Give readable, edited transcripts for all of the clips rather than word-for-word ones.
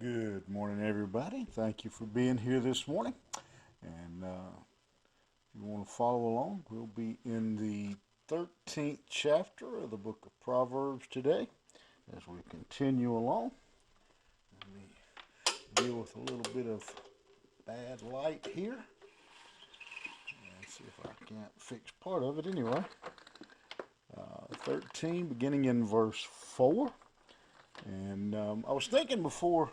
Good morning, everybody. Thank you for being here this morning. And if you want to follow along, we'll be in the 13th chapter of the book of Proverbs today as we continue along. Let me deal with a little bit of bad light here and see if I can't fix part of it anyway. 13, beginning in verse 4. And I was thinking before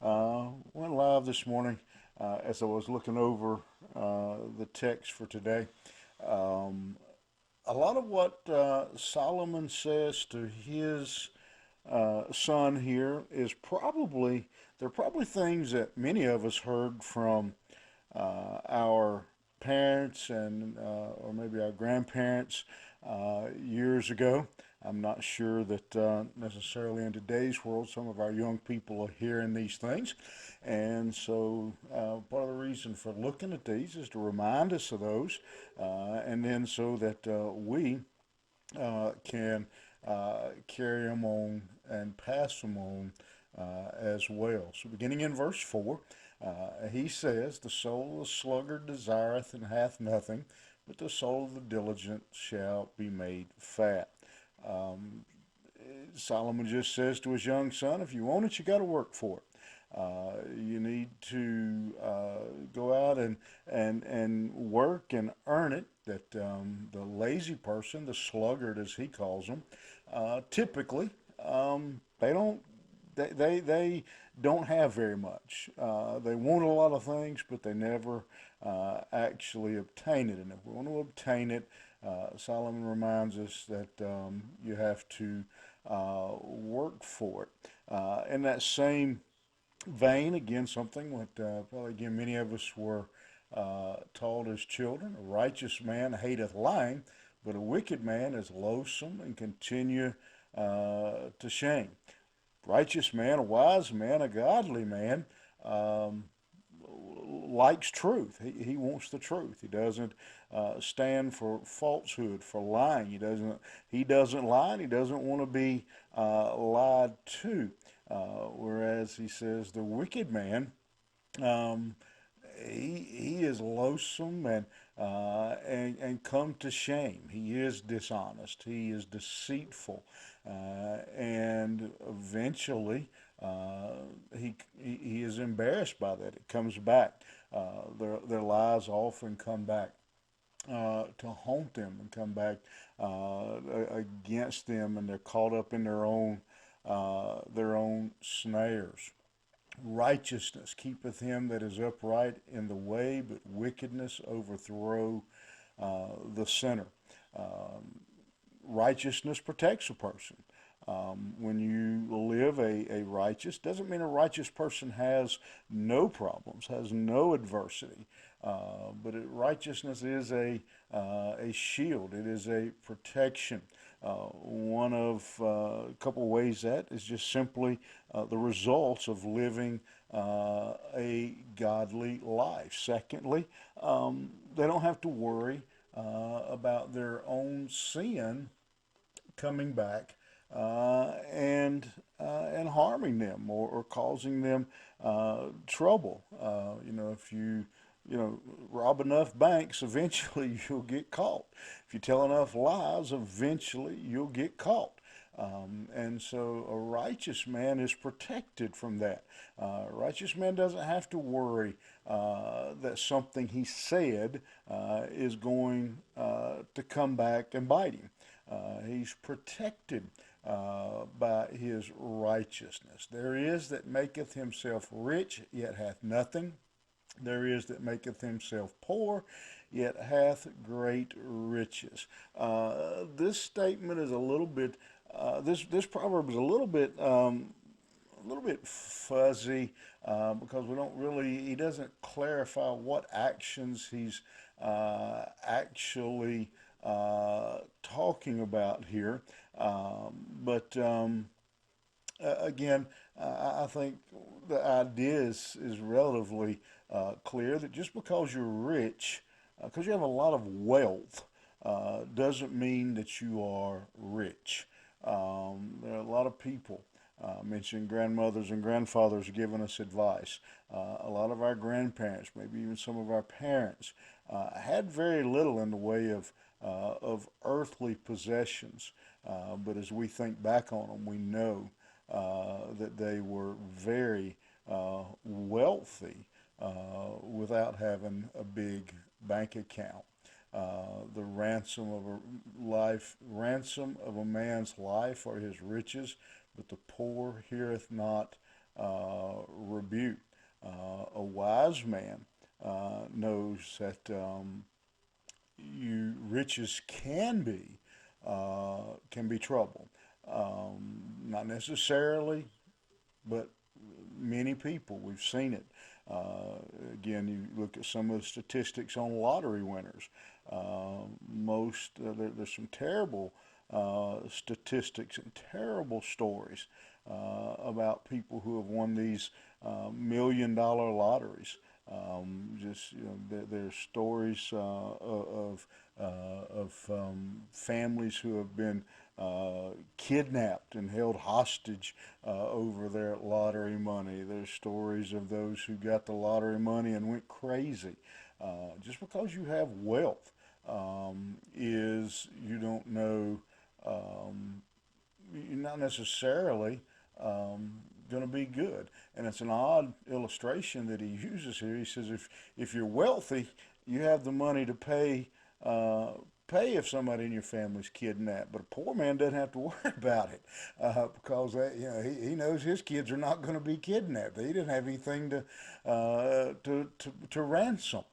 went live this morning as I was looking over the text for today. Um, a lot of what Solomon says to his son here is probably they're probably things that many of us heard from our parents and or maybe our grandparents years ago. I'm not sure that necessarily in today's world some of our young people are hearing these things. And so part of the reason for looking at these is to remind us of those and then so that we can carry them on and pass them on as well. So beginning in verse 4, he says, "The soul of the sluggard desireth and hath nothing, but the soul of the diligent shall be made fat." Um, Solomon just says to his young son, if you want it, you got to work for it. You need to go out and work and earn it. That the lazy person, the sluggard as he calls them, typically they don't they don't have very much. They want a lot of things, but they never actually obtain it. And if we want to obtain it, Solomon reminds us that you have to work for it. In that same vein, again, something that probably again many of us were taught as children: a righteous man hateth lying, but a wicked man is loathsome and continue to shame. Righteous man, a wise man, a godly man um, likes truth. He wants the truth. He doesn't stand for falsehood, for lying. He doesn't lie, and he doesn't want to be lied to. Whereas he says the wicked man, um, he is loathsome and come to shame. He is dishonest. He is deceitful, and eventually he is embarrassed by that. It comes back. Their lies often come back to haunt them and come back against them, and they're caught up in their own snares. Righteousness keepeth him that is upright in the way, but wickedness overthrow the sinner. Um, Righteousness protects a person. When you live a righteous, doesn't mean a righteous person has no problems, has no adversity, righteousness is a shield. It is a protection. One of a couple of ways that is just simply the results of living a godly life. Secondly, they don't have to worry about their own sin coming back and harming them or causing them trouble. If you rob enough banks, eventually you'll get caught. If you tell enough lies, eventually you'll get caught. And so a righteous man is protected from that. A righteous man doesn't have to worry that something he said is going to come back and bite him. He's protected by his righteousness. There is that maketh himself rich, yet hath nothing. There is that maketh himself poor, yet hath great riches. This statement is a little bit. This proverb is a little bit fuzzy because we don't really. He doesn't clarify what actions he's actually talking about here. Again, I think the idea is relatively clear that just because you're rich, because you have a lot of wealth, doesn't mean that you are rich. There are a lot of people Mentioned grandmothers and grandfathers giving us advice. A lot of our grandparents, maybe even some of our parents, had very little in the way of earthly possessions. But as we think back on them, we know that they were very wealthy without having a big bank account. The ransom of a man's life are his riches, but the poor heareth not rebuke. A wise man knows that riches can be trouble. Not necessarily, but many people. We've seen it. Again, you look at some of the statistics on lottery winners. There's some terrible statistics and terrible stories about people who have won these $1 million lotteries. There's stories of families who have been kidnapped and held hostage over their lottery money. There's stories of those who got the lottery money and went crazy. Just because you have wealth is you don't know, you're not necessarily going to be good. And it's an odd illustration that he uses here. He says if you're wealthy, you have the money to pay if somebody in your family's kidnapped, but a poor man doesn't have to worry about it because he knows his kids are not going to be kidnapped. He didn't have anything to ransom.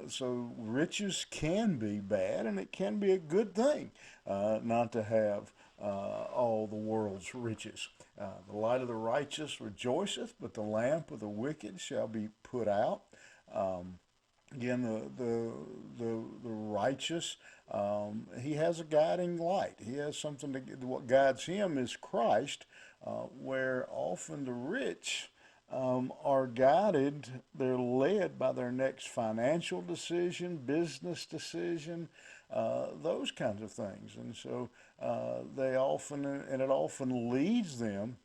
So riches can be bad, and it can be a good thing not to have all the world's riches. The light of the righteous rejoiceth, but the lamp of the wicked shall be put out. Again, the righteous, he has a guiding light. He has something what guides him is Christ, where often the rich are guided, they're led by their next financial decision, business decision, those kinds of things. And so it often leads them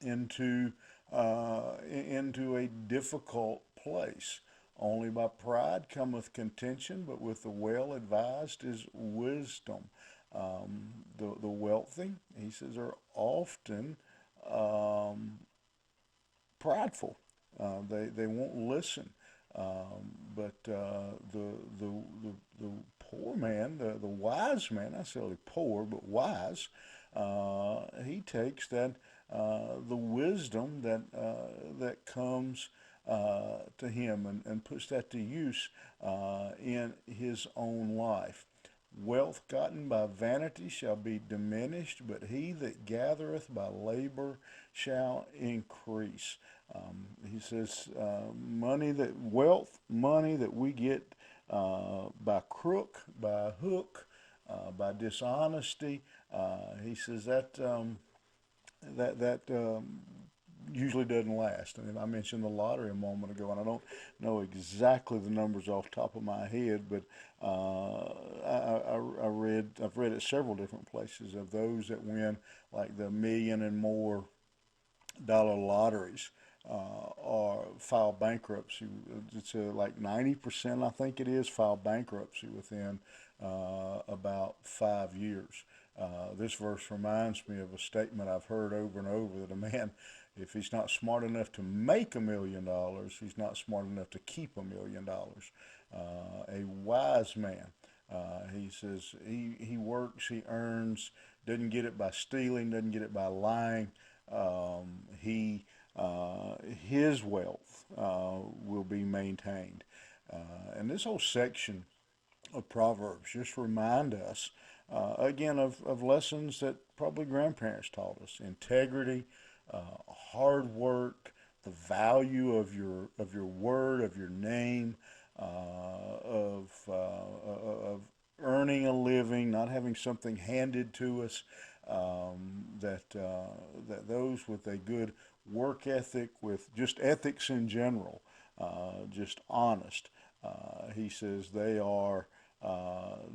into a difficult place. Only by pride cometh contention, but with the well advised is wisdom. The wealthy, he says, are often prideful. They won't listen. But the poor man, the wise man, not necessarily poor, but wise, he takes the wisdom that comes to him and puts that to use in his own life. Wealth gotten by vanity shall be diminished, but he that gathereth by labor shall increase. He says, money that we get by crook, by hook, by dishonesty. He says that usually doesn't last. And I mentioned the lottery a moment ago, and I don't know exactly the numbers off the top of my head, but I've read at several different places of those that win like the $1 million and more lotteries or file bankruptcy. It's like 90%, I think it is, file bankruptcy within about 5 years. This verse reminds me of a statement I've heard over and over that a man, if he's not smart enough to make $1 million, he's not smart enough to keep $1 million. A wise man, he says, he works, he earns, doesn't get it by stealing, doesn't get it by lying. His wealth will be maintained. And this whole section of Proverbs just remind us again of lessons that probably grandparents taught us: integrity, hard work, the value of your word, of your name, of earning a living, not having something handed to us. That those with a good work ethic, with just ethics in general, just honest. He says they are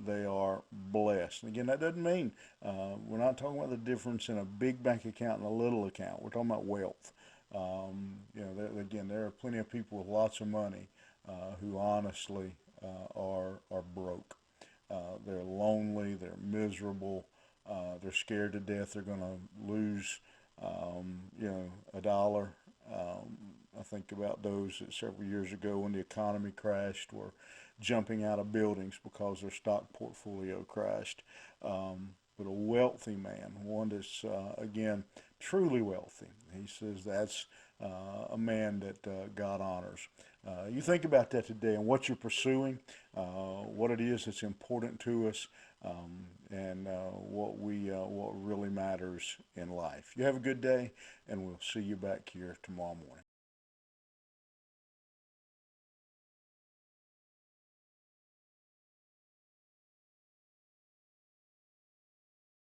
they are blessed. And again, that doesn't mean we're not talking about the difference in a big bank account and a little account. We're talking about wealth. Again, there are plenty of people with lots of money who honestly are broke. They're lonely. They're miserable. They're scared to death. They're going to lose, a dollar. I think about those that several years ago when the economy crashed were jumping out of buildings because their stock portfolio crashed. But a wealthy man, one that's, again, truly wealthy, he says that's a man that God honors. You think about that today and what you're pursuing, what it is that's important to us, and what really matters in life. You have a good day, and we'll see you back here tomorrow morning.